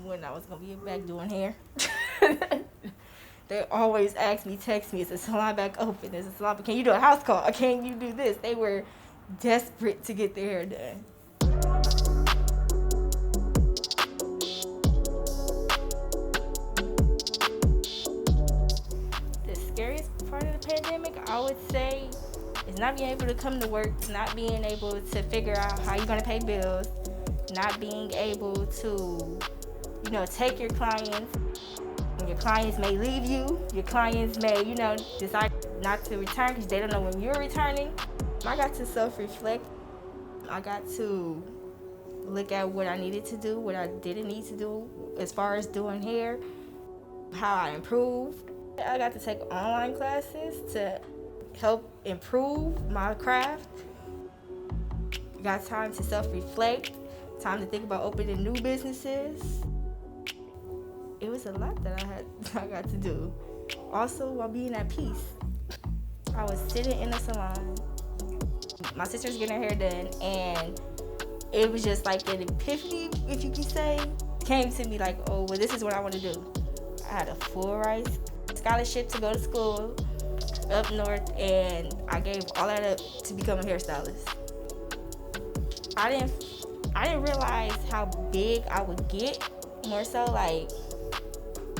when I was gonna be back doing hair. They always ask me, text me, is the salon back open? Is the salon, can you do a house call? Or can you do this? They were desperate to get their hair done. The scariest part of the pandemic, I would say, is not being able to come to work, not being able to figure out how you're gonna pay bills, not being able to, take your clients. Your clients may leave you. Your clients may, decide not to return because they don't know when you're returning. I got to self-reflect. I got to look at what I needed to do, what I didn't need to do as far as doing hair, how I improved. I got to take online classes to help improve my craft. Got time to self-reflect, time to think about opening new businesses. It was a lot that I got to do. Also, while being at peace, I was sitting in a salon. My sister's getting her hair done, and it was just like an epiphany, if you can say, came to me like, oh, well, this is what I want to do. I had a full ride scholarship to go to school up north, and I gave all that up to become a hairstylist. I didn't realize how big I would get, more so like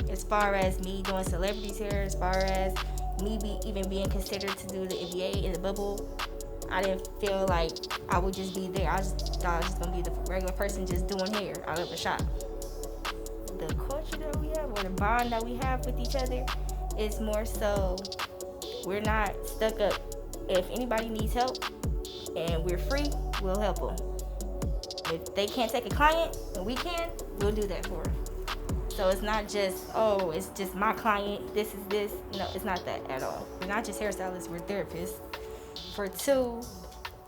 as far as me doing celebrities hair, as far as me even being considered to do the MBA in the bubble. I didn't feel like I would just be there. I just thought I was just gonna be the regular person just doing hair out of a shop. The culture that we have, or the bond that we have with each other, is more so we're not stuck up. If anybody needs help and we're free, we'll help them. If they can't take a client and we can, we'll do that for them. So it's not just, oh, it's just my client, this is this. No, it's not that at all. We're not just hairstylists, we're therapists. For two,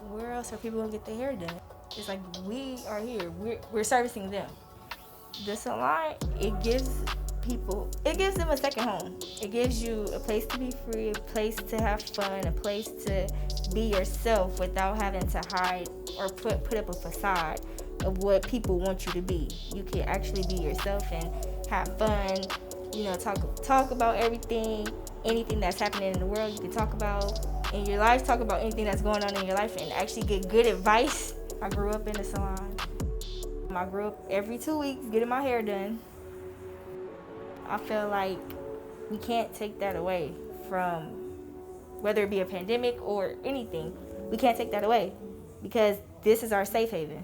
where else are people gonna get their hair done? It's like we are here, we're servicing them. The salon, it gives them a second home. It gives you a place to be free, a place to have fun, a place to be yourself without having to hide or put up a facade of what people want you to be. You can actually be yourself and have fun, talk about everything, anything that's happening in the world you can talk about in your life, talk about anything that's going on in your life and actually get good advice. I grew up in a salon. I grew up every 2 weeks getting my hair done. I feel like we can't take that away from, whether it be a pandemic or anything, we can't take that away because this is our safe haven.